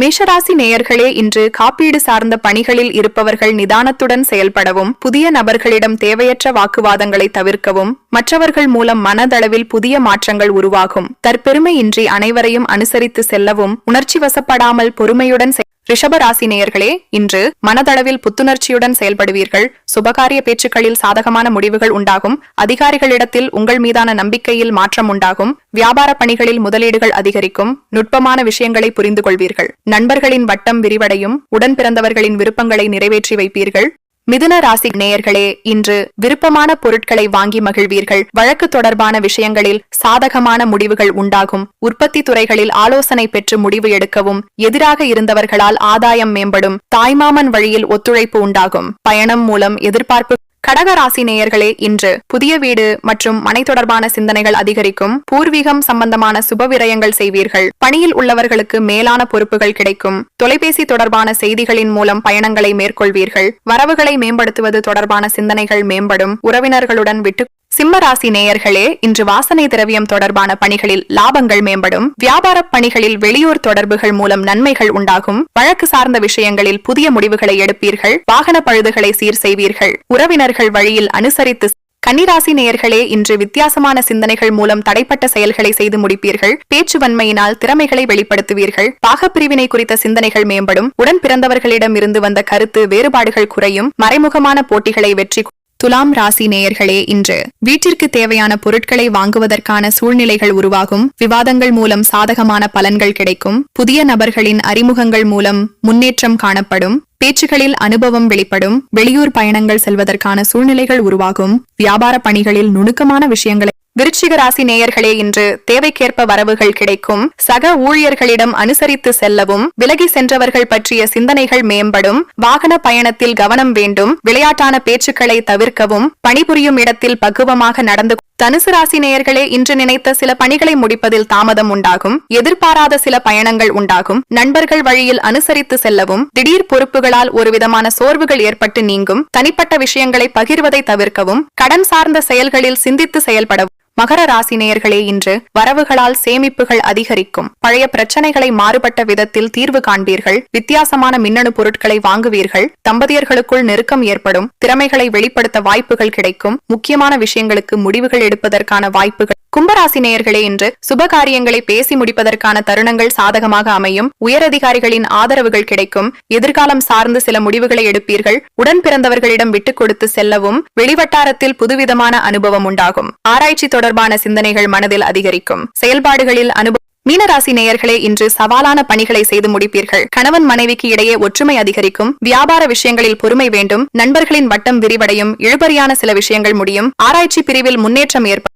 மேஷராசி நேயர்களே, இன்று காப்பீடு சார்ந்த பணிகளில் இருப்பவர்கள் நிதானத்துடன் செயல்படவும், புதிய நபர்களிடம் தேவையற்ற வாக்குவாதங்களை தவிர்க்கவும், மற்றவர்கள் மூலம் மனதளவில் புதிய மாற்றங்கள் உருவாகும். தற்பெருமையின்றி அனைவரையும் அனுசரித்து செல்லவும், உணர்ச்சி வசப்படாமல் பொறுமையுடன் ரிஷபராசி நேயர்களே, இன்று மனதளவில் புத்துணர்ச்சியுடன் செயல்படுவீர்கள். சுபகாரிய பேச்சுக்களில் சாதகமான முடிவுகள் உண்டாகும். அதிகாரிகளிடத்தில் உங்கள் மீதான நம்பிக்கையில் மாற்றம் உண்டாகும். வியாபார பணிகளில் முதலீடுகள் அதிகரிக்கும். நுட்பமான விஷயங்களை புரிந்து கொள்வீர்கள். நண்பர்களின் வட்டம் விரிவடையும். உடன் பிறந்தவர்களின் விருப்பங்களை நிறைவேற்றி வைப்பீர்கள். மிதுன ராசி நேயர்களே, இன்று விருப்பமான பொருட்களை வாங்கி மகிழ்வீர்கள். வழக்கு தொடர்பான விஷயங்களில் சாதகமான முடிவுகள் உண்டாகும். உற்பத்தி துறைகளில் ஆலோசனை பெற்று முடிவு எடுக்கவும். எதிராக இருந்தவர்களால் ஆதாயம் மேம்படும். தாய்மாமன் வழியில் ஒத்துழைப்பு உண்டாகும். பயணம் மூலம் எதிர்பார்ப்பு. கடகராசி நேயர்களே, இன்று புதிய வீடு மற்றும் மனை தொடர்பான சிந்தனைகள் அதிகரிக்கும். பூர்வீகம் சம்பந்தமான சுப விரயங்கள் செய்வீர்கள். பணியில் உள்ளவர்களுக்கு மேலான பொறுப்புகள் கிடைக்கும். தொலைபேசி தொடர்பான செய்திகளின் மூலம் பயணங்களை மேற்கொள்வீர்கள். வரவுகளை மேம்படுத்துவது தொடர்பான சிந்தனைகள் மேம்படும். உறவினர்களுடன் விட்டு. சிம்மராசி நேயர்களே, இன்று வாசனை திரவியம் தொடர்பான பணிகளில் லாபங்கள் மேம்படும். வியாபார பணிகளில் வெளியூர் தொடர்புகள் மூலம் நன்மைகள் உண்டாகும். வழக்கு சார்ந்த விஷயங்களில் புதிய முடிவுகளை எடுப்பீர்கள். வாகன பழுதுகளை சீர் செய்வீர்கள். உறவினர்கள் வழியில் அனுசரித்து. கன்னிராசி நேயர்களே, இன்று வித்தியாசமான சிந்தனைகள் மூலம் தடைப்பட்ட செயல்களை செய்து முடிப்பீர்கள். பேச்சு வன்மையினால் திறமைகளை வெளிப்படுத்துவீர்கள். பாகப்பிரிவினை குறித்த சிந்தனைகள் மேம்படும். உடன் பிறந்தவர்களிடம் இருந்து வந்த கருத்து வேறுபாடுகள் குறையும். மறைமுகமான போட்டிகளை வெற்றி. துலாம் ராசி நேயர்களே, இன்று வீட்டிற்கு தேவையான பொருட்களை வாங்குவதற்கான சூழ்நிலைகள் உருவாகும். விவாதங்கள் மூலம் சாதகமான பலன்கள் கிடைக்கும். புதிய நபர்களின் அறிமுகங்கள் மூலம் முன்னேற்றம் காணப்படும். பேச்சுகளில் அனுபவம் வெளிப்படும். வெளியூர் பயணங்கள் செல்வதற்கான சூழ்நிலைகள் உருவாகும். வியாபார பணிகளில் நுணுக்கமான விஷயங்களை. விருச்சிக ராசி நேயர்களே, இன்று தேவைக்கேற்ப வரவுகள் கிடைக்கும். சக ஊழியர்களிடம் அனுசரித்து செல்லவும். விலகி சென்றவர்கள் பற்றிய சிந்தனைகள் மேம்படும். வாகன பயணத்தில் கவனம் வேண்டும். விளையாட்டான பேச்சுக்களை தவிர்க்கவும். பணிபுரியும் இடத்தில் பக்குவமாக நடந்து. தனுசு ராசி நேயர்களே, இன்று நினைத்த சில பணிகளை முடிப்பதில் தாமதம் உண்டாகும். எதிர்பாராத சில பயணங்கள் உண்டாகும். நண்பர்கள் வழியில் அனுசரித்து செல்லவும். திடீர் பொறுப்புகளால் ஒருவிதமான சோர்வுகள் ஏற்பட்டு நீங்கும். தனிப்பட்ட விஷயங்களை பகிர்வதை தவிர்க்கவும். கடன் சார்ந்த செயல்களில் சிந்தித்து செயல்படவும். மகர ராசி நேயர்களே, இன்று வரவுகளால் சேமிப்புகள் அதிகரிக்கும். பழைய பிரச்சனைகளை மாறுபட்ட விதத்தில் தீர்வு காண்பீர்கள். வித்தியாசமான மின்னணு பொருட்களை வாங்குவீர்கள். தம்பதியர்களுக்குள் நெருக்கம் ஏற்படும். திறமைகளை வெளிப்படுத்த வாய்ப்புகள் கிடைக்கும். முக்கியமான விஷயங்களுக்கு முடிவுகள் எடுப்பதற்கான வாய்ப்புகள். கும்பராசி நேயர்களே, இன்று சுபகாரியங்களை பேசி முடிப்பதற்கான தருணங்கள் சாதகமாக அமையும். உயரதிகாரிகளின் ஆதரவுகள் கிடைக்கும். எதிர்காலம் சார்ந்து சில முடிவுகளை எடுப்பீர்கள். உடன் பிறந்தவர்களிடம் விட்டுக் கொடுத்து செல்லவும். வெளிவட்டாரத்தில் புதுவிதமான அனுபவம் உண்டாகும். ஆராய்ச்சி தொடர்பான சிந்தனைகள் மனதில் அதிகரிக்கும். செயல்பாடுகளில் அனுபவம். மீனராசி நேயர்களே, இன்று சவாலான பணிகளை செய்து முடிப்பீர்கள். கணவன் மனைவிக்கு இடையே ஒற்றுமை அதிகரிக்கும். வியாபார விஷயங்களில் பொறுமை வேண்டும். நண்பர்களின் வட்டம் விரிவடையும். இழுபறியான சில விஷயங்கள் முடியும். ஆராய்ச்சி பிரிவில் முன்னேற்றம் ஏற்படும்.